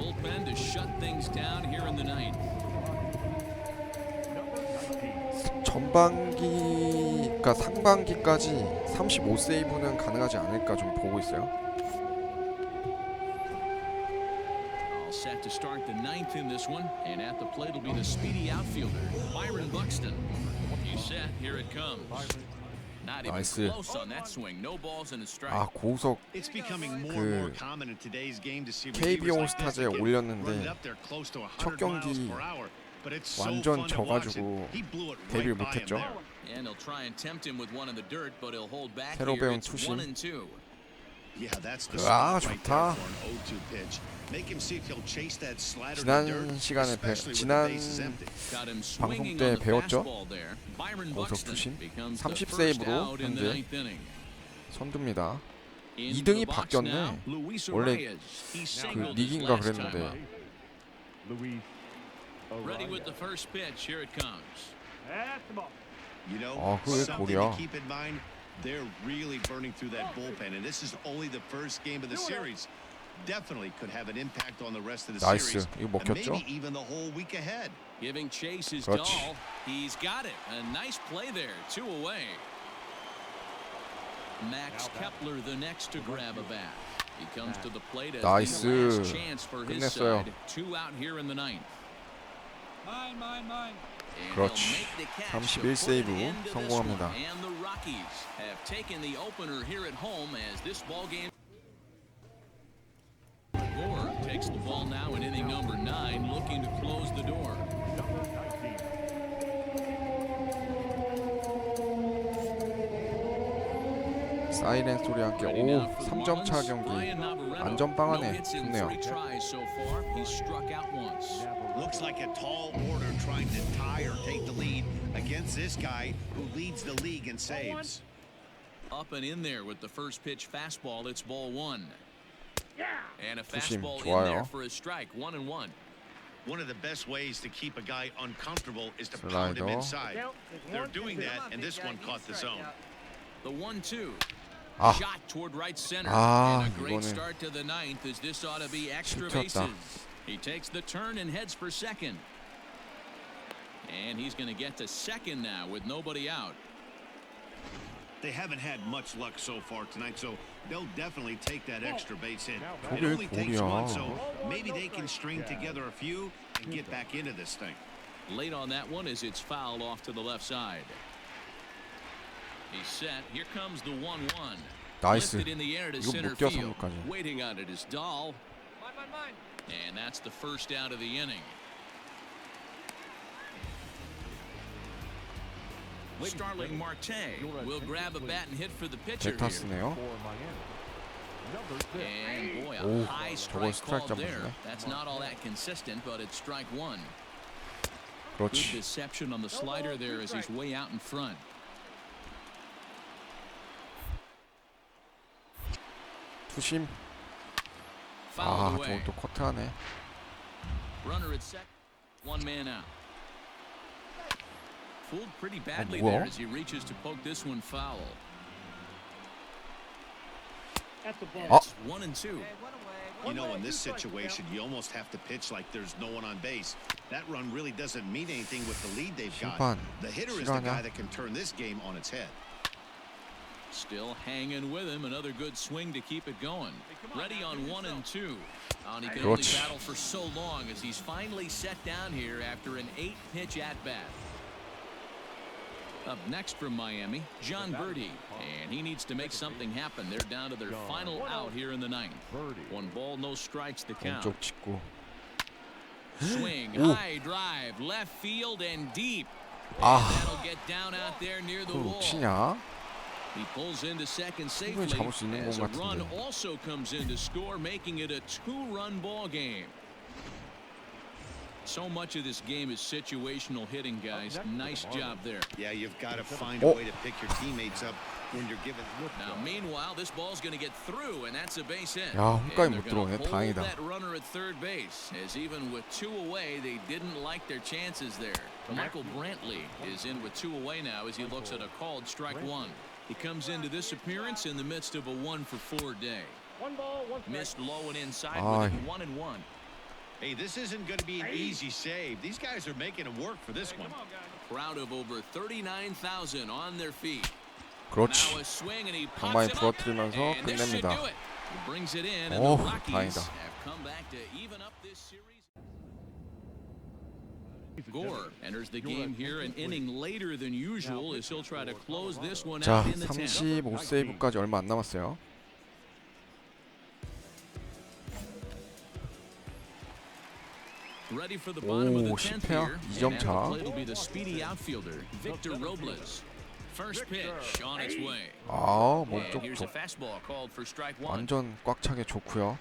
bullpen to shut things down here in the ninth. 전반기가 상반기까지 35세이브는 가능하지 않을까 좀 보고 있어요. All set to start the ninth in this one, and at the plate will be the speedy outfielder Byron Buxton. He's set. Here it comes. Not even close on that swing. No balls and a strike. 아 고우석 그 KBO 스타즈에 올렸는데 첫 경기 완전 져가지고 데뷔를 못했죠. 새로 배운 투심. 아 좋다. 지난 시간에 지난 방송 때 배웠죠. 고우석 투심 30세이브로 현재 선두입니다. 2등이 바뀌었네. 원래 그 리그인가 그랬는데. Ready with the first pitch. Here it comes. 그게 골이야. They're really burning through that bullpen, and this is only the first game of the series. Definitely could have an impact on the rest of the series. 이거 먹혔죠? Maybe even the whole week ahead. Giving chase is Dahl. He's got it. A nice play there. 2 away. Max Kepler the next to grab a bat. He comes to the plate as the last chance for his side. 2 out here in the ninth. 그렇지. 31세이브 성공합니다. And the Rockies have taken the opener here at home as this ball game. Gore takes the ball now in inning number 9, looking to close the door. 사이렌 소리 함께 3점 차 경기 안전빵하네. 좋네요. Looks like a tall order trying to tie or take the lead against this guy who leads the league in saves. Up and in there with the first pitch fastball. It's ball 1. And a fastball in there for a strike. 1-1. One of the best ways to keep a guy uncomfortable is to pound him inside. They're doing that, and this one caught the zone. The 1-2. Shot toward right center. And a great start to the ninth as this ought to be extra bases. He takes the turn and heads for second. And he's going to get to second now with nobody out. They haven't had much luck so far tonight, so they'll definitely take that extra base hit. It only takes one, so maybe they can string together a few and get back into this thing. Late on that one as it's fouled off to the left side. He's set. Here comes the 1-1. 나이스. Lifted in the air to 이거 center 못 뛰어 field. 3루까지. Waiting on it is Dahl. And that's the first out of the inning. Starling Marte will grab a bat and hit for the pitcher 베타스네요. And boy, a high strike called there. That's not all that consistent, but it's strike 1. Good deception on the slider there as he's way out in front. 투심. 저건 또 커트하네. Runner at second, 1 man out. Fooled pretty badly there as he reaches to poke this one foul. It's 1-2. You know, in this situation, you almost have to pitch like there's no one on base. That run really doesn't mean anything with the lead they've got. The hitter is the guy that can turn this game on its head. Still hanging with him. Another good swing to keep it going. Ready on 1-2. And he can only battle for so long as he's finally set down here after an 8-pitch at-bat. Up next from Miami, John Birdie. And he needs to make something happen. They're down to their final out here in the ninth. 1 ball, no strikes to count. Swing, high drive, left field and deep. And that'll get down out there near the wall. He pulls into second safely as a run also comes in to score, making it a 2-run ball game. So much of this game is situational hitting, guys. Nice job there. Yeah, you've got to find a way to pick your teammates up when you're given. Now, meanwhile, this ball's going to get through, and that's a base hit. 야, 홈까지 And 못 they're going 들어오네. to hold 다행이다. that runner at third base, as even with 2 away, they didn't like their chances there. Michael Brentley is in with 2 away now as he looks at a called strike 1. He comes into this appearance in the midst of a 1-for-4 day. Missed low and inside with 1-1. Hey, this isn't going to be an easy save. These guys are making it work for this one. Crowd of over 39,000 on their feet. 그렇지. 방망이 부러뜨리면서 끝냅니다. 오, 다행이다. Gore enters the game here an inning later than usual as he'll try to close this one 자, out in the 10th. 35세이브까지 얼마 안 남았어요. Ready for the bottom of the 오, 10th 10회야. here. 2점 차. Play will be the speedy outfielder Victor Robles. First pitch on its way. 아, And 몸쪽 here's a fastball called for strike one. 완전 꽉 차게 좋고요.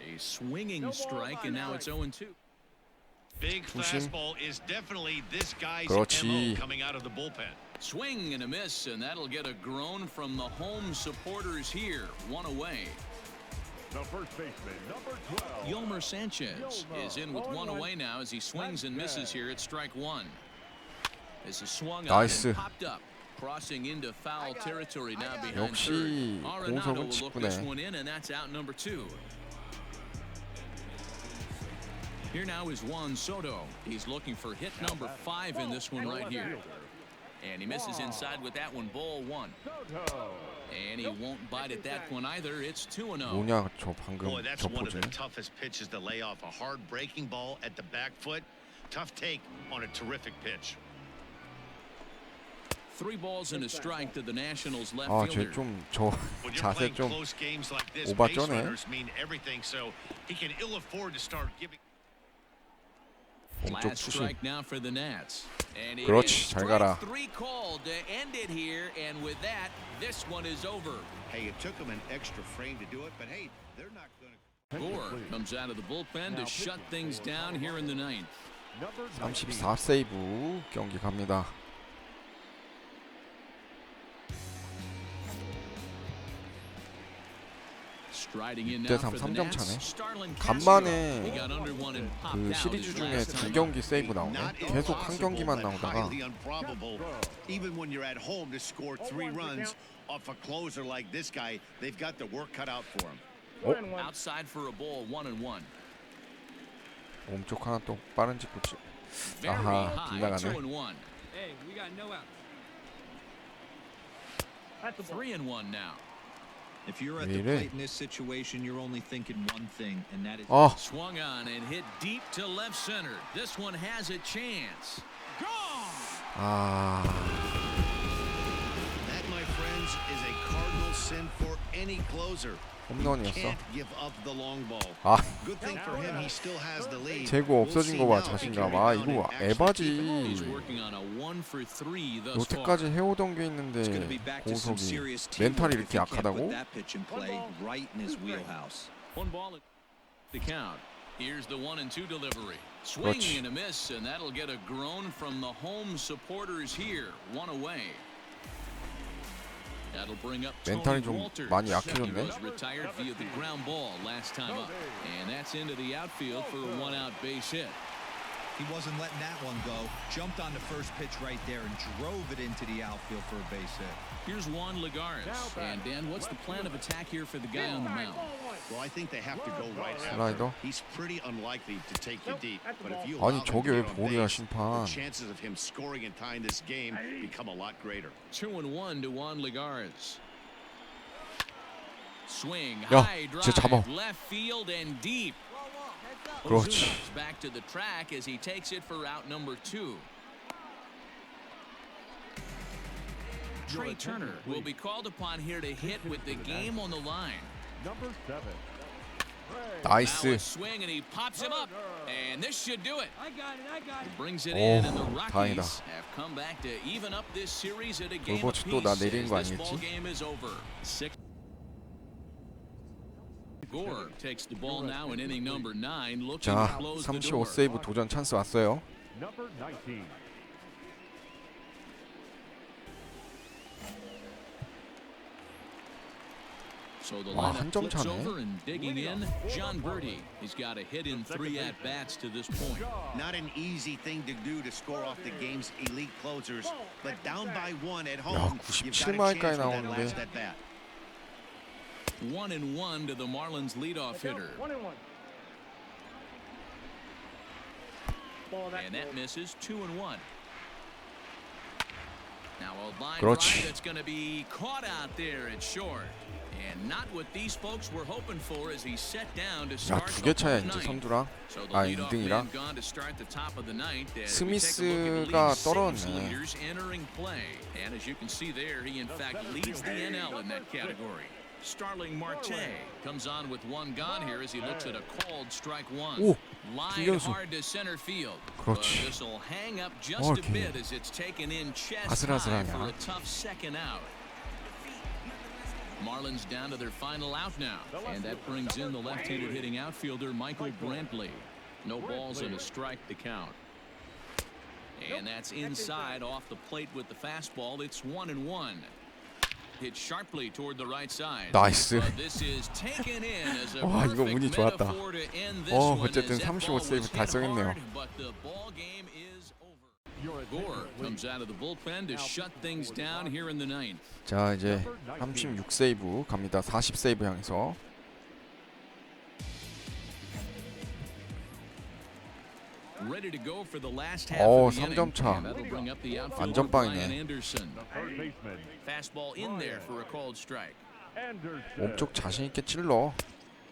A swinging strike and now it's 0-2. Big 조심. fastball is definitely this guy's 그렇지. MO coming out of the bullpen. Swing and a miss, and that'll get a groan from the home supporters here. One away. The first baseman, number 12. Yolmer Sanchez is in with one away now as he swings and misses here at strike one. This is swung on 나이스. and popped up, crossing into foul territory now behind 역시 third. Arenado 고우석은 will look this 직구네. one in, and that's out number two. Here now is Juan Soto. He's looking for hit number 5 in this one right here. And he misses inside with that one, ball one. And he won't bite at that one either. It's 2-0. 뭐냐 저 방금 Boy, that's 저 one of the 포즈. toughest pitches to lay off. A hard breaking ball at the back foot. Tough take on a terrific pitch. 3 balls and a strike to the Nationals left 아, fielder. 쟤 좀 저 When you're 자세 playing 좀 close games like this, 오바 base 쩌네. runners mean everything, so he can ill afford to start giving. 몸쪽 Last 투심. strike now for the Nats. And it 그렇지, is 잘 가라. strike 3 called to end it here, and with that, this one is over. Hey, it took him an extra frame to do it, but hey, they're not going to. Gore comes out of the bullpen to shut things down here in the 9th. 34세이브 경기 갑니다. Striding in 6대 now 3 for the 3점 Nats. 차네. Starlin 간만에 He got under one and popped 그 out 시리즈 his 중에 last 두 time up. 경기 세이브 나오네. Not 계속 한 impossible, 경기만 but 나오다가 highly improbable. Even when you're at home to score 3 runs off a closer like this guy, they've got the work cut out for him. Outside for a ball, 1-1. 몸쪽 하나 또 빠른 직구 치. Very 아하, high, 빗나가네. 2-1. Hey, we got no out. 3-1 now. If you're at 왜 the 이래? plate in this situation, you're only thinking one thing, and that is Swung on and hit deep to left center. This one has a chance. Gone! 아, That, my friends, is a cardinal sin for any closer. 홈런이었어. Can't give up the long ball. 아, Good thing for him, he still has the lead. 재고 없어진 거 봐, 자신감. 아, 이거 He's 에바지. working on a 1-for-3 thus far. 여태까지 해오던 게 it's going to be 있는데 back to some 고우석이 serious 멘탈이 teamwork if 이렇게 you can't 약하다고? put that pitch in play right in his wheelhouse. 1 ball to count. Here's the 1-2 delivery. Swing 그렇지. and a miss, and that'll get a groan from the home supporters here. 1 away. That'll bring up 멘탈이 Tony 좀 Walters. 많이 He 약해졌네. was retired via the ground ball last time up, and that's into the outfield for a 1-out base hit. He wasn't letting that one go. Jumped on the first pitch right there and drove it into the outfield for a base hit. Here's Juan Lagares. And Dan, what's the plan of attack here for the guy on the mound? Well, I think they have to go right 슬라이더. after. He's pretty unlikely to take you deep. But if you 아니 allow him 저게 to 왜 get on 볼이야 base, 심판. the chances of him scoring and tying this game become a lot greater. 2-1 to Juan Lagares. Swing, 야, high 쟤 잡아. drive, left field and deep. 그렇지. Ozuna's back to the track as he takes it for out number 2. Trey Turner will be called upon here to hit with the game on the line. Number 7. Now a 나이스. swing and he pops him up, and this should do it. I got it. I got it. Brings it 오, in, and the 다행이다. Rockies have come back to even up this series at a game 그거 또 나 apiece 내리는 as 거 this 아니겠지? ball game is over. Gore takes the ball now in inning number 9, looking to 자, close the 35 door. 세이브 도전 찬스 왔어요. Number 19. So the 와, lineup 한 점 flips 차네. over and digging in, John Birdie. He's got a hit in 3 at-bats to this point. Not an easy thing to do to score off the game's elite closers, but down by 1 at home, you've got a 97마일까지 chance with that 나오는데. last at bat. 1-1 to the Marlins leadoff hitter. And that misses 2-1. Now a line 그렇지. drive that's going to be caught out there at short. And not what these folks were hoping for as he set down to 야, start 2개 차야 the 이제 ninth. 선두랑. So the 아, leadoff 2등이랑. man gone to start the top of the ninth as we take a look at 스미스가 league saves 떨어졌네. leaders entering play. And as you can see there, he in fact leads the NL in that category. Starling Marte comes on with one gone here as he looks at a called strike one. 오, Line 중견수. hard to center field. But 그렇지. this will hang up just a 오케이. bit as it's taken in chest high 아슬아슬하냐. for a tough second out. Marlins down to their final out now, and that brings in the left-handed hitting outfielder Michael Brentley. No balls and a strike to count. And that's inside off the plate with the fastball. It's 1-1. Hit sharply toward the right side. 나이스. But this is taken in as a 와, 이거 운이 perfect 좋았다. metaphor to end this one 어쨌든 as that 35 ball was 세이브 hit 달성했네요. hard, but the ball game is over. Gore comes out of the bullpen to shut things down here in the ninth. 자, 이제 36 세이브 갑니다. 40 세이브 향해서. Ready to go for the last half 오, of the 3점 inning. 차. And that'll bring up the outfielder 완전 Brian 빵이네. Anderson. Third baseman, Fastball in there for a called strike. Anderson. 몸쪽 자신 있게 찔러.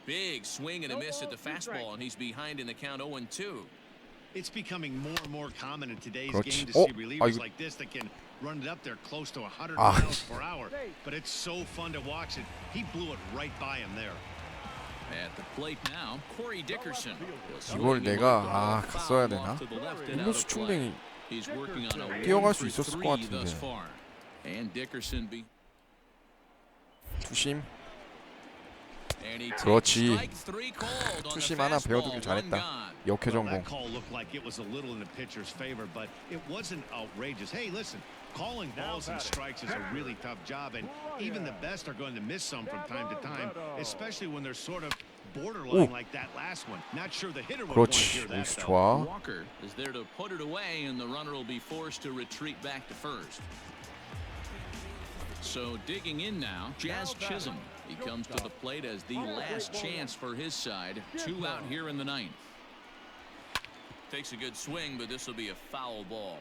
Big swing and a miss at the fastball, and he's behind in the count 0-2. It's becoming more and more common in today's 그렇지. game to see 아, relievers 이거- like this that can run it up there close to 100 아. miles per hour. But it's so fun to watch it. He blew it right by him there. At the plate now, Corey Dickerson. 이걸 내가 갔어야 되나? 일루수 충분히 He's working on a 뛰어갈 1 수 for 있었을 3 것 같은데. thus far. And Dickerson be 투심. and he takes 그렇지. strike 3 called on the 투심 하나 fastball, 배워두길 1 잘했다. gone. 역회 Well, 전공. that call looked like it was a little in the pitcher's favor, but it wasn't outrageous. Hey, listen, calling balls and strikes is a really tough job, and even the best are going to miss some from time to time, especially when they're sort of borderline like that last one. Not sure the hitter would want to 그렇지. hear that, 루이스 though. 좋아. Walker is there to put it away, and the runner will be forced to retreat back to first. So digging in now, Jazz Chisholm. He comes to the plate as the last chance for his side. 2 out here in the ninth. Takes a good swing, but this will be a foul ball.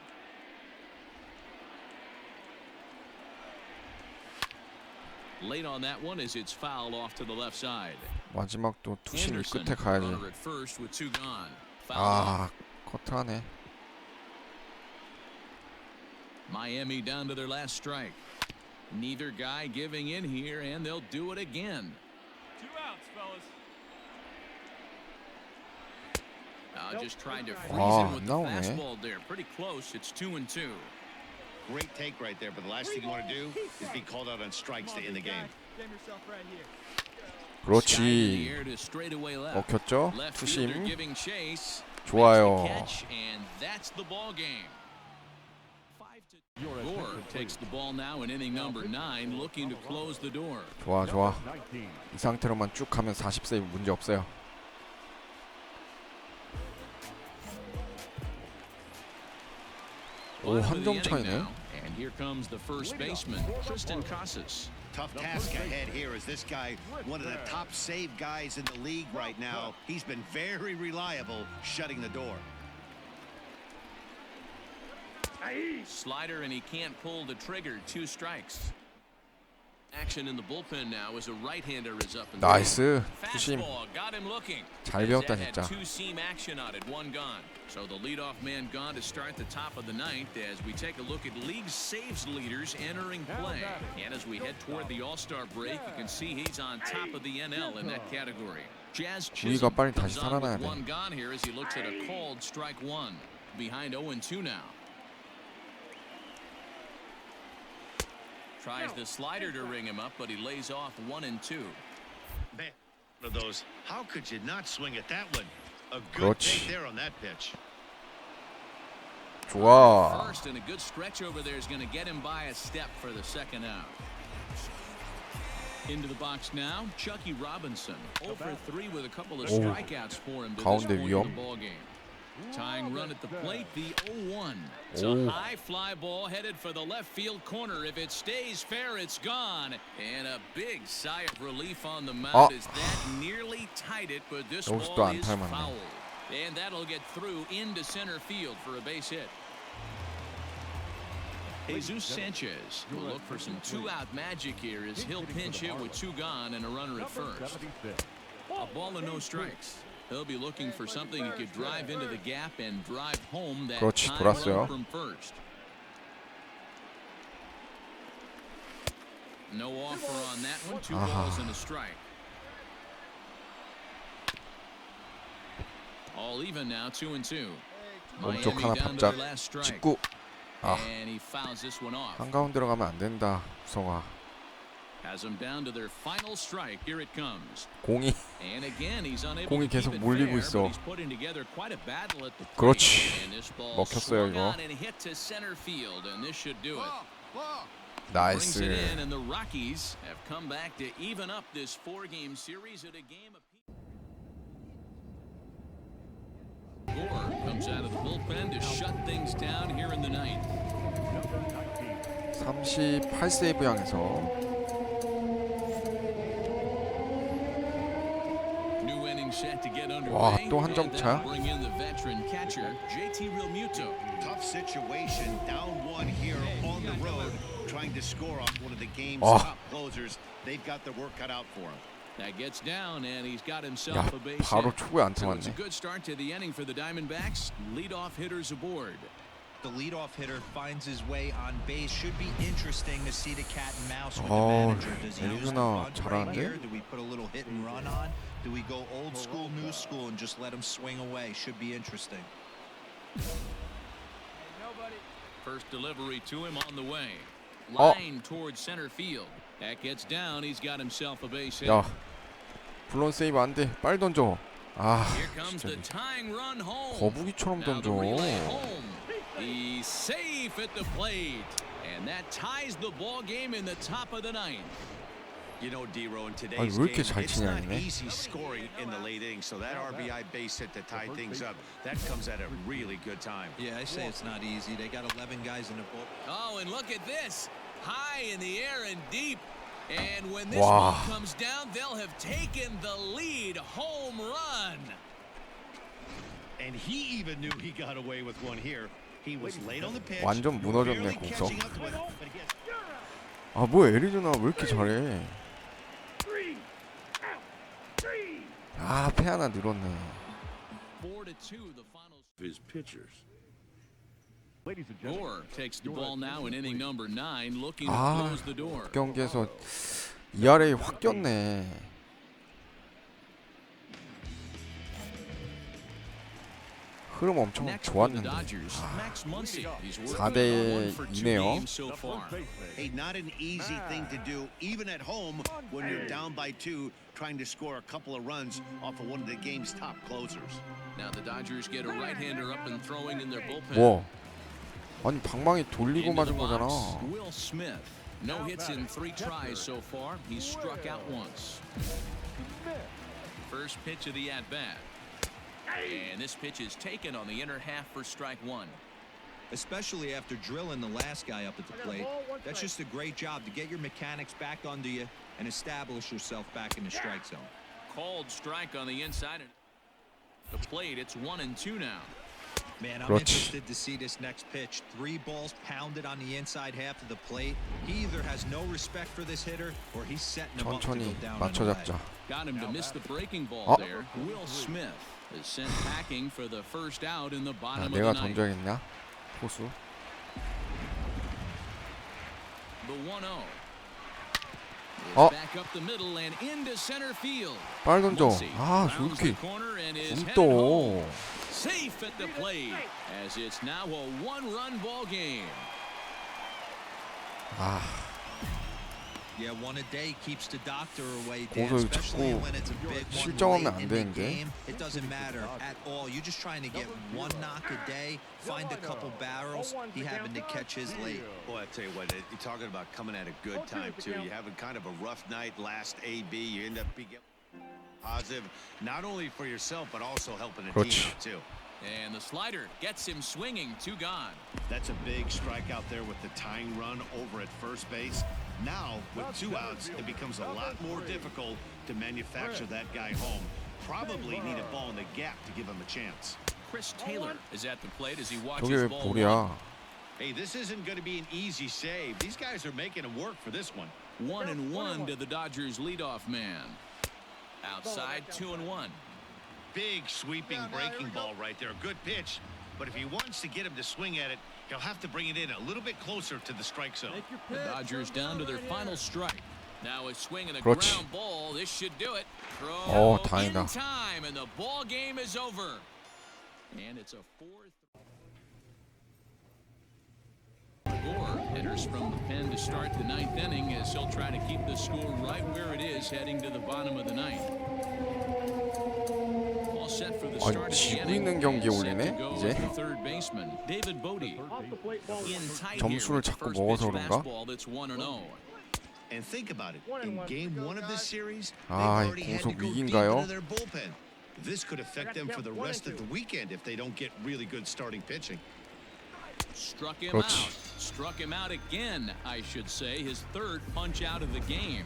Late on that one as it's fouled off to the left side. 마지막도 투심 Anderson, 끝에 가야지. runner at first with 2 gone. Foul 아, 커트하네. Miami down to their last strike. Neither guy giving in here, and they'll do it again. 2 outs, fellas. Just trying to freeze 아, him with the 나오네. fastball there. Pretty close. It's 2-2. Great take right there, but the last thing you want to do is be called out on strikes to end the game. Game yourself right here. Skied in the 그렇지. air to straightaway left. 먹혔죠? Left fielder 투심. giving chase. 좋아요. Makes the catch, and that's the ball game. 5-2. Gore takes the ball now in inning number 9, looking to close the door. 좋아, 좋아. 19. 이 상태로만 쭉 가면 40 세이브 문제 없어요. 오, Bottom 한 of the 점 inning 차이네. now, and here comes the first baseman, Tristan Casas. Tough task ahead here as this guy, one of the top save guys in the league right now. He's been very reliable shutting the door. Slider, and he can't pull the trigger. 2 strikes. Action in the bullpen now as a right-hander is up and 나이스. 투심. fastball got him looking. 잘 배웠다, That had 진짜. 2-seam action on it, 1 gone. So the leadoff man gone to start the top of the ninth as we take a look at league saves leaders entering play. And as we head toward the All-Star break, you can see he's on top of the NL in that category. Jazz 우리가 Chisholm 빨리 comes 다시 on 살아나야 with 돼. 1 gone here as he looks at a called strike 1. Behind 0-2 now. Tries the slider to ring him up, but he lays off 1-2. Man, one of those. How could you not swing at that one? A good 그렇지. take there on that pitch. 좋아. First, and a good stretch over there is going to get him by a step for the second out. Into the box now, Chucky Robinson. 0 for 3 with a couple of 오, strikeouts for him to this 가운데 point in 위험. the ball game. Tying run at the plate, the 0-1. It's a 오. high fly ball headed for the left field corner. If it stays fair, it's gone. And a big sigh of relief on the mound as that nearly tied it, but this 여기서 또 ball is 안타를 맞네. foul. And that'll get through into center field for a base hit. Jesus Sanchez will look for some two-out magic here as he'll pinch hit with two gone and a runner at first. A ball and no strikes. He'll be looking for something he could drive into the gap and drive home that 그렇지, time 돌았어요. run from first. No offer on that one. Two balls and a strike. All even now, 2-2. 몸쪽 Miami 하나 down to 박자. their last strike. 직구. 아, And he fouls this one off. 한가운데로 가면 안 된다. 구성아. Has them down to their final strike. Here it comes. 공이 And again, he's unable 공이 to keep 계속 it 몰리고 fair, 있어. but he's putting together quite a battle at the plate. 그렇지. And this ball 먹혔어요, swung 이거. on and hit to center field, and this should do it. Brings 나이스. it in, and the Rockies have come back to even up this four-game series at a game apiece. Gore comes out of the bullpen to shut things down here in the ninth. 38세이브 향해서 New inning set to get 와, underway. 또 한 점 And 차. that'll bring in the veteran catcher, JT Realmuto. Tough situation, down one here on the road, trying to score off one of the game's Oh. top closers. They've got their work cut out for him. That gets down, and he's got himself 야, a base 바로 hit. 초구에 안 So it's a 통했네. good start to the inning for the Diamondbacks. Leadoff hitters aboard. The leadoff hitter finds his way on base. Should be interesting to see the cat and mouse with the Oh, manager. Does he use the 에리조나 bunt right 잘하는데? here? Do we put a little hit and run on? Do we go old school, new school, and just let him swing away? Should be interesting. First delivery to him on the way. Oh. Line towards center field. That gets down. He's got himself a base hit. 야, 블론 세이브 안 돼. 빨리 던져. 아, Here comes 진짜 the tying run home. 거북이처럼 Now the 던져. relay home. He's safe at the plate, and that ties the ball game in the top of the ninth. You know, D-Row, in 아니, today's 왜 이렇게 game, 잘 it's 치냐, not 얘네. easy scoring in the late innings, so that RBI base hit to tie things up, that comes at a really good time. Yeah, I say it's not easy. They got 11 guys in the bull. Oh, and look at this. High in the air and deep. And when this Wow. ball comes down, they'll have taken the lead. Home run. And he even knew he got away with one here. He was late on the pitch. 완전 무너졌네, barely 고우석. catching up to it, but he has- 아, 뭐야, 애리조나 왜 이렇게 잘해? 아, 패 하나 늘었네. 4-2, the final. his pitchers. Ladies and gentlemen, Gore takes the ball now in inning number 9, looking to 아, close the door. 경기에서 ERA 확 꼈네. 흐름 엄청 Next for the 좋았는데. Dodgers, Max Muncy. He's working 4대 on 1 for 2 2네요. games so the far. first baseman. Hey, not an easy thing to do, even at home when you're down by 2, trying to score a couple of runs off of one of the game's top closers. Now the Dodgers get a right-hander up and throwing in their bullpen. 뭐? 아니, 방망이 돌리고 Into the 맞은 거잖아. box, Will Smith. No hits in 3 tries so far. He's struck out once. First pitch of the at-bat. And this pitch is taken on the inner half for strike 1. Especially after drilling the last guy up at the plate. That's just a great job to get your mechanics back under you and establish yourself back in the strike zone. Called strike on the inside. The plate, it's 1-2 now. Man, I'm 그렇지. interested to see this next pitch. 3 balls pounded on the inside half of the plate. He either has no respect for this hitter or he's setting him up to 천천히 go down 맞춰 and away. 잡자. Got him to miss the breaking ball Oh. there. Will Smith is sent packing for the first out in the 야, bottom of 내가 the ninth. 던져야겠냐? 포수. The 1-0. Oh. Back up the middle and into center field. 빨리 던져. Muncy 아, rounds 저렇게 the corner and is 굶 headed 떠. home. Safe at the plate as it's now a 1-run ball game. 아, Yeah, one a day keeps the doctor away, Dan, 고우석이 especially 자꾸 when it's a big one 실점하면 late 안 in the 되는데. game. It doesn't matter at all. You're just trying to get one knock a day, find a couple barrels. He happened to catch his late. Boy, I tell you what, you're talking about coming at a good time, too. You're having kind of a rough night last AB. You end up being positive, not only for yourself, but also helping the 그렇지. team out, too. And the slider gets him swinging. 2 gone. That's a big strike out there with the tying run over at first base. Now, with 2 outs, it becomes a lot more difficult to manufacture that guy home. probably need a ball in the gap to give him a chance. Chris Taylor is at the plate as he 저게 watches 왜 ball 볼이야? Hey, this isn't going to be an easy save. These guys are making him work for this one. 1-1 to the Dodgers leadoff man. Outside 2-1. Big sweeping breaking ball right there. Good pitch. But if he wants to get him to swing at it, he'll have to bring it in a little bit closer to the strike zone. The Dodgers down to their final strike. Now a swing and a 그렇지. ground ball. This should do it. Throw 다행이다. in time, and the ball game is over. And it's a fourth. Gore enters from the pen to start the ninth inning as he'll try to keep the score right where it is heading to the bottom of the ninth. All set for the start of the 지고 inning. 있는 경기에 And set 올리네, to go 이제. is the third baseman, David Bodie. In tight 점수를 here with the 자꾸 first 먹어서 pitch 그런가? fastball that's 1-0. And think about it. In game one of this series, they've 아, already had to 고우석 go deep 위기인가요? into their bullpen. This could affect them for the rest of the weekend if they don't get really good starting pitching. Struck him 그렇지. out. Struck him out again, I should say. His third punch out of the game.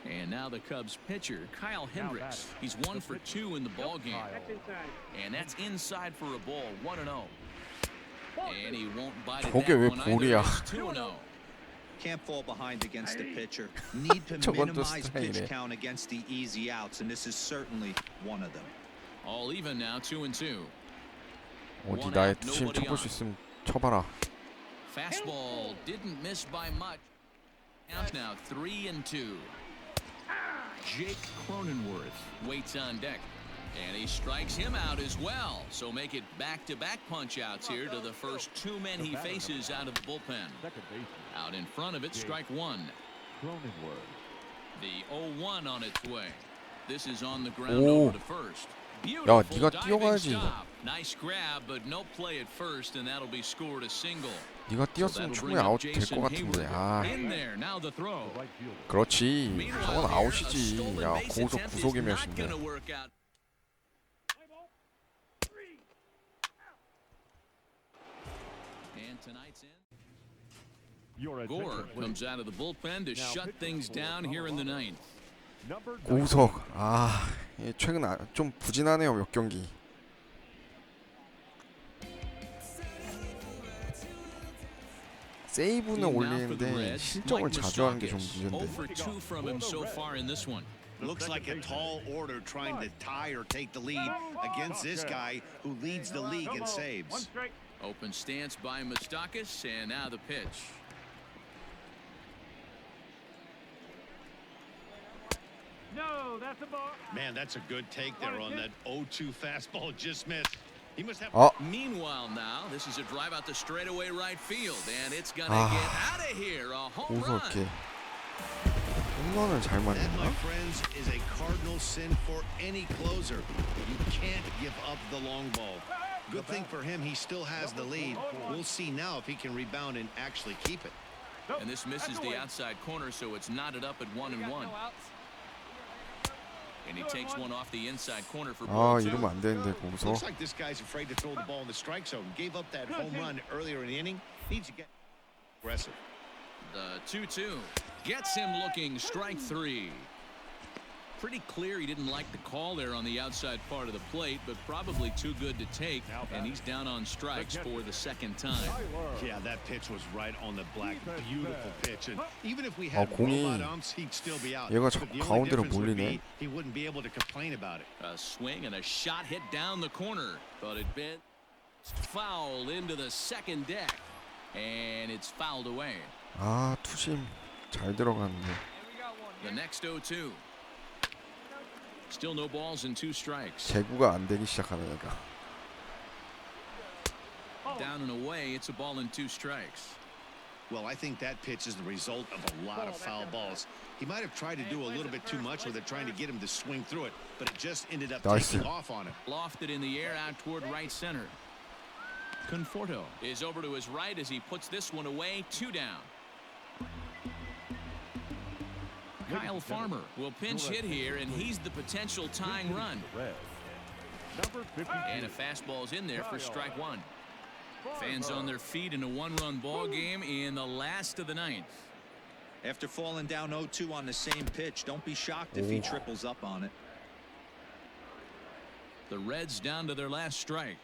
And now the Cubs pitcher, Kyle Hendricks. He's 1 for 2 in the ball game. And that's inside for a ball, 1-0. And he won't bite it 저게 that 왜 one either. 볼이야? It's 2-0. Can't fall behind against the pitcher. Need to 저건 또 minimize pitch 스타일이네. count against the easy outs, and this is certainly one of them. All even now, 2-2. 어디 나의 투심 쳐볼 수 있으면 쳐봐라. Fastball didn't miss by much. Count now 3-2. Jake Cronenworth waits on deck, and he strikes him out as well. So make it back-to-back punch-outs here to the first two men he faces out of the bullpen. Out in front of it, strike one. The 0-1 on its way. This is on the ground over to first. 야, Beautiful 네가 diving 뛰어가야지. stop. Nice grab, but no play at first, and that'll be scored a single. 네가 뛰었으면 충분히 아웃 될 것 같은데. 아, In there, now the throw. 그렇지. 저건 Meanwhile, here, a 아웃이지. stolen 야, base 고우석 attempt is 구속이 not 몇인데. gonna work out. And tonight's in. Gore comes out of the bullpen to shut things down here in the ninth. 고우석. 아, 최근 좀 부진하네요, 몇 경기. 세이브는 올리는데 실점을 자주 하는 게 좀 문제인데. 0 for 2 from him so far in this one. Looks like a tall order trying to tie or take the lead against this guy who leads the league in saves. Open stance by Moustakas, and now the pitch. No, that's a ball. Man, that's a good take there on that 0-2 fastball just missed. He must have. Meanwhile, now this is a drive out the straightaway right field, and it's gonna Ah. get out of here. A home run. 고우석께 홈런을 잘 That, my 맞는다. friends, is a cardinal sin for any closer. You can't give up the long ball. Good thing for him, he still has the lead. We'll see now if he can rebound and actually keep it. And this misses the outside corner, so it's knotted up at 1-1. And he takes one off the inside corner for 아, ball two. 이러면 안 되는데 고우석. Looks like this guy's afraid to throw the ball in the strike zone. Gave up that home run earlier in the inning. Needs to get aggressive. The 2-2 gets him looking. Strike three. Pretty clear he didn't like the call there on the outside part of the plate, but probably too good to take, and he's down on strikes for the second time. Yeah, that pitch was right on the black. Beautiful pitch. And even if we had 공이 robot umps, he'd still be out. 얘가 But the only 가운데로 difference would 몰리네. be he wouldn't be able to complain about it. A swing and a shot hit down the corner, but it bent foul into the second deck, and it's fouled away. 아, 투심 잘 들어갔는데. The next 0-2. Still no balls and 2 strikes. 제구가 안 되기 시작하는 애가. Down and away, it's a ball and 2 strikes. Well, I think that pitch is the result of a lot of foul balls. He might have tried to do a little bit too much with it, trying to get him to swing through it, but it just ended up Nice. taking off on him. Lofted in the air out toward right center. Conforto is over to his right as he puts this one away. 2 down. Kyle Farmer will pinch hit here, and he's the potential tying run. And a fastball's in there for strike one. Fans on their feet in a 1-run ball game in the last of the ninth. After falling down 0-2 on the same pitch, don't be shocked if he triples up on it. The Reds down to their last strike.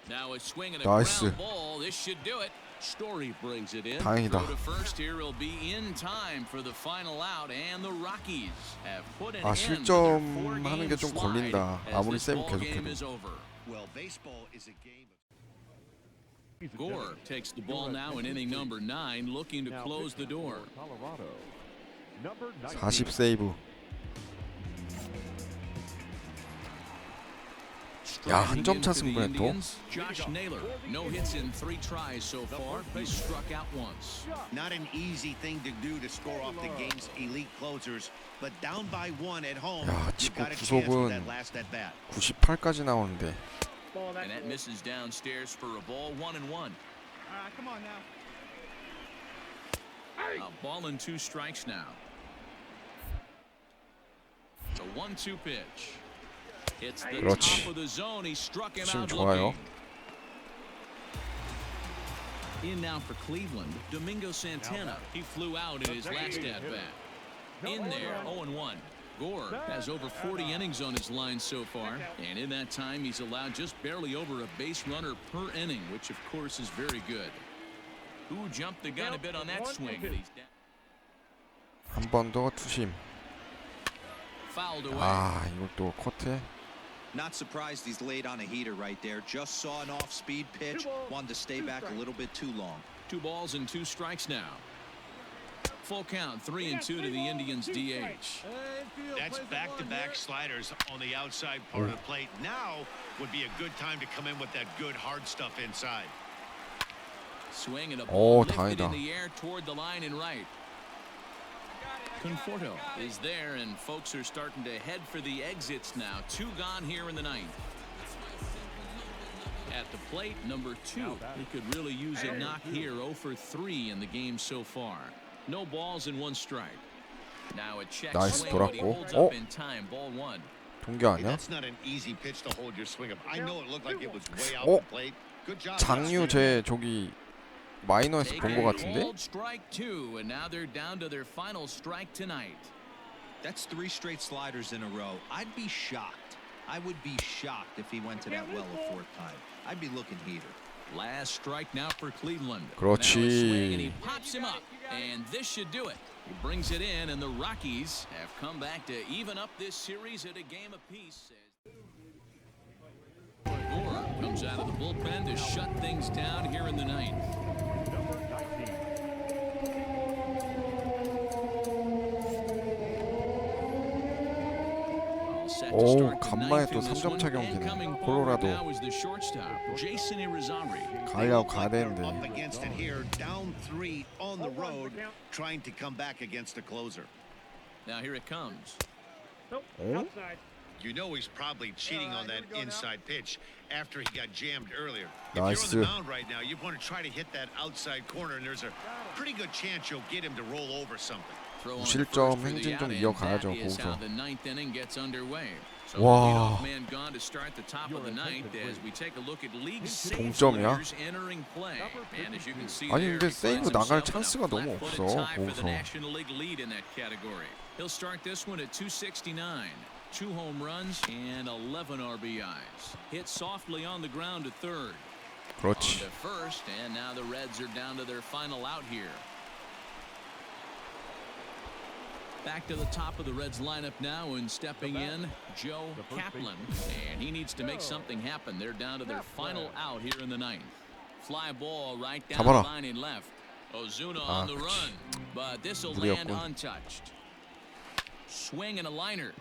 Now a swing and a 나이스. ground ball. This should do it. Story brings it in. 다행이다. Throw to first here will be in time for the final out, and the Rockies have put an 아, end to their 실점하는 게 4-game 좀 slide 걸린다. as 아무리 this 세이브 ball game 계속해도. is over. Well, baseball is a game of Gore takes the ball now in inning number 9, looking to close the door. Colorado. Number 40 세이브. 야, 한 점 차 승부네 또. Josh Naylor, no hits in 3 tries so far. He struck out once. not an easy thing to do to score off the game's elite closers, but down by 1 at home, 야, you 지금 got a chance with that 구속은 last at bat. 98까지 나오는데. And that misses downstairs for a ball, 1-1. Come on now. A ball and 2 strikes now. The 1-2 pitch. It's the 그렇지. top of the zone. He struck him 지금 out 좋아요. looking. In now for Cleveland, Domingo Santana. He flew out in his last at-bat. In there, 0-1. Gore has over 40 innings on his line so far, and in that time he's allowed just barely over a base runner per inning, which of course is very good. Who jumped the gun a bit on that swing? But he's down. 한 번 더 투심. Fouled away. 아, 이걸 또 커트해. Not surprised he's laid on a heater right there. Just saw an off-speed pitch. Wanted to stay back a little bit too long. 2 balls and 2 strikes now. Full count, 3-2 to the Indians DH. That's back-to-back sliders on the outside part of the plate. Now would be a good time to come in with that good hard stuff inside. Swing and a ball lifted 다행이다. in the air toward the line and right. Conforto is there, and folks are starting to head for the exits now. 2 gone here in the 9th. At the plate, number 2. He could really use a knock here. 0 for 3 in the game so far. No balls and 1 strike. Now a check 나이스, swing, but he 돌았고. holds up in time. Ball 1. 동기 Hey, 아니야? that's not an easy pitch to hold your swing up. I know it looked like it was way out 어? the plate. Good job. 장유 제 저기 마이너에서 본 거 같은데? Called strike 2, and now they're down to their final strike tonight. That's 3 straight sliders in a row. I'd be shocked. I would be shocked if he went to that well a 4th time. I'd be looking heater. Last strike now for Cleveland. 그렇지. Now a swing, and he pops him up, and this should do it. He brings it in, and the Rockies have come back to even up this series at a game apiece. Gore comes out of the bullpen to shut things down here in the 9th. 오, 간만에 또 3점차 경기네. 콜로라도 가려고 가야 되는데. Up against it here, down 3 on the road, trying to come back against a closer. Now here it comes. 어? You know he's probably cheating on that inside pitch after he got jammed earlier. If 나이스. you're on the mound right now, you want to try to hit that outside corner, and there's a pretty good chance you'll get him to roll over something. 무실점 행진 좀 이어가야죠, 고우석. 와. 동점이야? 아니 근데 세이브 나갈 찬스가 너무 없어, 고우석. He'll start this one at 269. 2 home runs and 11 RBIs. Hit softly on the ground to 3rd. 그렇지. On to first, and now the Reds are down to their final out here. Back to the top of the Reds lineup now, and stepping in, Joe Kaplan. And he needs to make something happen. They're down to their final out here in the 9th. Fly ball right down the 잡아라. line and left. Ozuna on the 그치. run, but this will land 무리였군. untouched. Swing and a liner.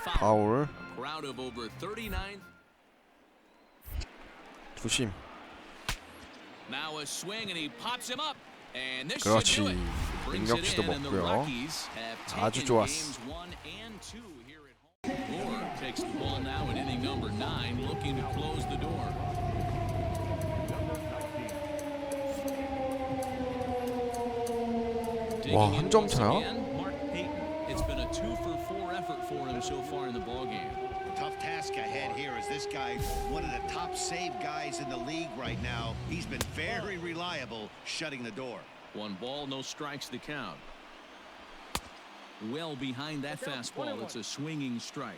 파울. A crowd of over 39. 투심. Now a swing and he pops him up. And this 그렇지. should do it. Brings it 능력치도 in, and the 먹고요. Rockies have 아주 taken 좋았어. games 1 and 2 here at home. Gore takes the ball now in inning number 9, looking to close the door. 와, 한 점 차야? Mark Payton. It's been a 2 for 4 effort for him so far in the ballgame. Tough task ahead here as this guy, one of the top save guys in the league right now. He's been very reliable shutting the door. 1 ball, no strikes to count. well behind that fastball. It's a swinging strike.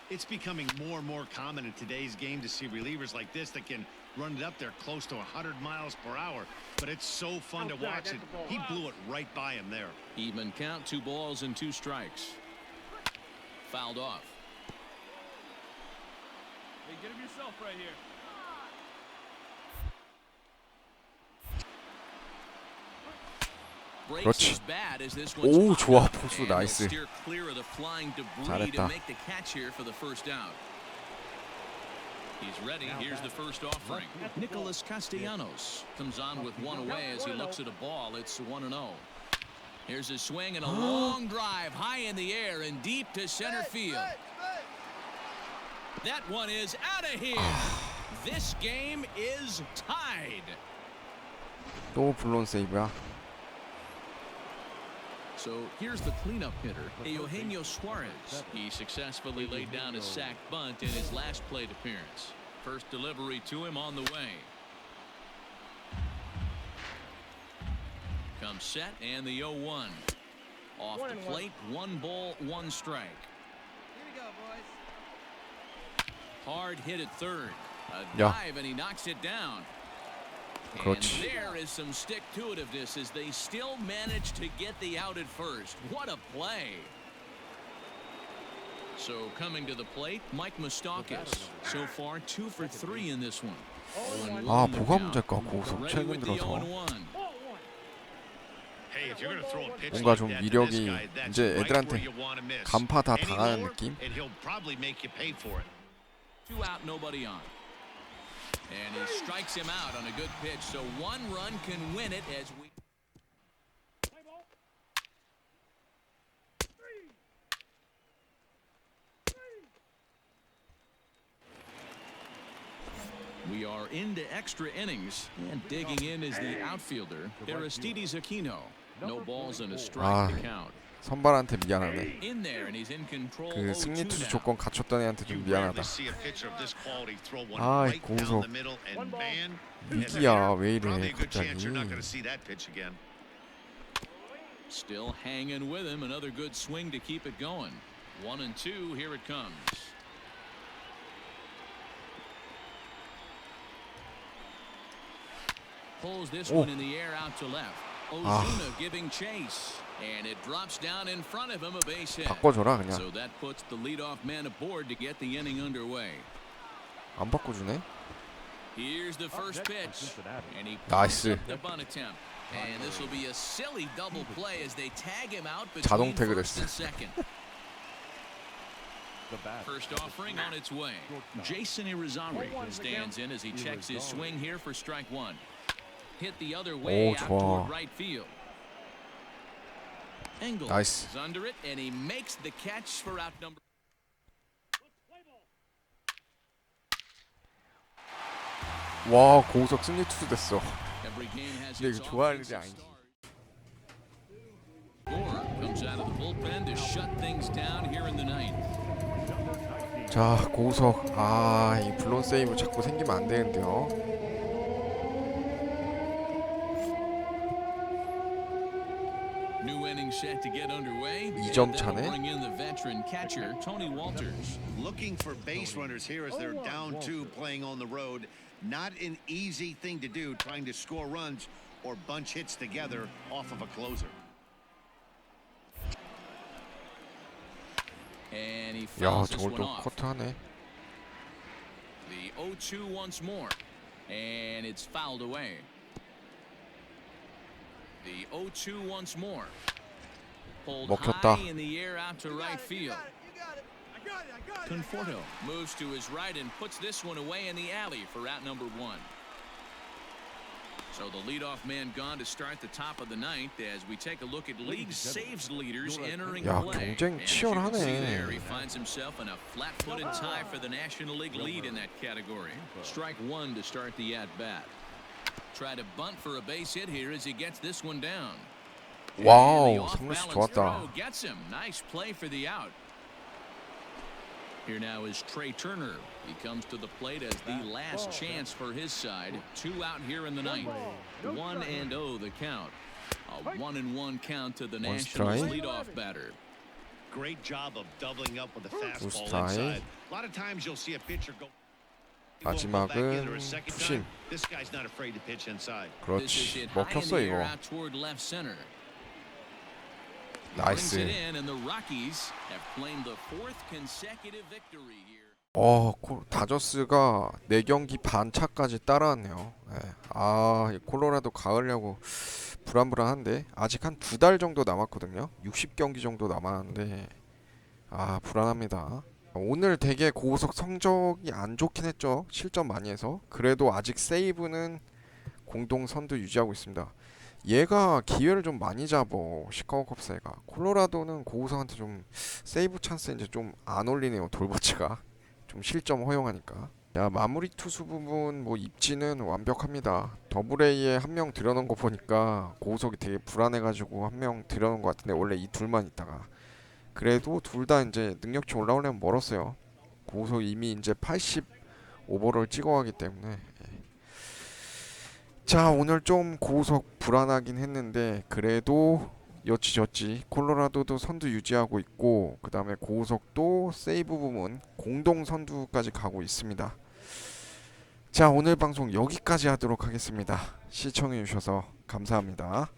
It's becoming more and more common in today's game to see relievers like this that can run it up there close to 100 miles per hour. But it's so fun to watch it. He blew it right by him there. Even count, 2 balls and 2 strikes. Fouled off. Hey, get him yourself right here. 그렇지. 오, 좋아. 포수 나이스. 잘했다. He's ready. Here's the first offering. Nicholas Castellanos comes on with 1 away as he looks at a ball. It's 1-0. Here's a swing and a long drive high in the air and deep to center field. That one is out of here. This game is tied. 또 블론 세이브야. So here's the cleanup hitter, Eugenio Suarez. He successfully laid down a sac bunt in his last plate appearance. First delivery to him on the way. Comes set and the 0-1. Off the plate, 1 ball, 1 strike. Here we go, boys. Hard hit at third. A dive and he knocks it down. 그렇지. And there is some stick-to-itiveness as they still manage to get the out at first. What a play. So coming to the plate, Mike Moustakas. So far 2 for 3 in this one. 아, 뭐가 문제일까? 고우석 최근 들어서 뭔가 좀 위력이 이제 애들한테 간파 다 당하는 느낌? 2 out, nobody on. And he strikes him out on a good pitch, so 1 run can win it as we. We are into extra innings, and digging in is the outfielder, Aristides Aquino. No balls and a strike to count. 선발한테 미안하네. In there, and he's in control. 그 승리 투수 조건 갖췄던 애한테 좀 미안하다. 아, 고우석 위기야. 왜 이래 갑자기. Still hanging with him. Another good swing to keep it going. 1-2. Here it comes. Pulls this one in the air out to left. Ozuna giving chase, and it drops down in front of him, a base hit. 바꿔줘라 그냥. So that puts the leadoff man aboard to get the inning underway. 안 바꿔주네. Here's the first pitch, and he 나이스. pulls up the bunt attempt. And this will be a silly double play as they tag him out 자동 between 태그 first 됐어. and second. First offering on its way. Jason Irizarry stands in as he checks his swing here for strike 1. Hit the other way out toward right field. Engel is under it, and he makes the catch for out number. 와, 고우석 승리 투수 됐어. 근데 이거 좋아할 일이 아니지. Comes out of the bullpen to shut things down here in the ninth. 자, 고우석. 아, 이 블론 세이브 자꾸 생기면 안 되는데요. New inning set to get underway. 2점 차네. Bring in the veteran catcher Tony Walters. Looking for base runners here as they're down 2 playing on the road. Not an easy thing to do, trying to score runs or bunch hits together off of a closer. And he 야, fouls this 저걸 one 또 off. 커트하네. The 0-2 once more, and it's fouled away. The 0-2 once more. Pulled 먹혔다. high in the air out to right field. Conforto moves to his right and puts this one away in the alley for out number 1. So the leadoff man gone to start the top of the ninth as we take a look at league saves leaders entering 야, play. 경쟁 And as you can see 치열하네. there, he finds himself in a flat-footed tie for the National League lead in that category. Strike 1 to start the at-bat. Try to bunt for a base hit here as he gets this one down. 와우, 3루수 좋았다. Gets him. Nice play for the out. Here now is Trey Turner. He comes to the plate as the last chance for his side. 2 out here in the ninth. 1-0 the count. A 1-1 count to the One Nationals strike. leadoff batter. Great job of doubling up with a fastball strike. inside. A lot of times you'll see a pitcher go. 마지막은 푸심. This guy's not afraid to pitch inside. This is 그렇지. hit high in 먹혔어 the air 이거. out toward left center. Brings it 나이스. in, and the Rockies have claimed the fourth consecutive victory here. 다저스가 4경기 반 차까지 따라왔네요. 네. 이 콜로라도 가을야구 불안불안한데 아직 한 2달 정도 남았거든요. 60경기 정도 남았는데 불안합니다. 오늘 되게 고우석 성적이 안 좋긴 했죠. 실점 많이 해서. 그래도 아직 세이브는 공동 선두 유지하고 있습니다. 얘가 기회를 좀 많이 잡어. 시카고 컵스가. 콜로라도는 고우석한테 좀 세이브 찬스 이제 좀 안 올리네요. 돌버츠가 좀 실점 허용하니까. 마무리 투수 부분 입지는 완벽합니다. 더블A에 한 명 들여놓은 거 보니까 고우석이 되게 불안해가지고 한 명 들여놓은 것 같은데 원래 이 둘만 있다가 그래도 둘 다 이제 능력치 올라오려면 멀었어요. 고우석 이미 이제 80 오버를 찍어가기 때문에. 자, 오늘 좀 고우석 불안하긴 했는데 그래도 여치저치 콜로라도도 선두 유지하고 있고 그 다음에 고우석도 세이브 부문 공동 선두까지 가고 있습니다. 자, 오늘 방송 여기까지 하도록 하겠습니다. 시청해 주셔서 감사합니다.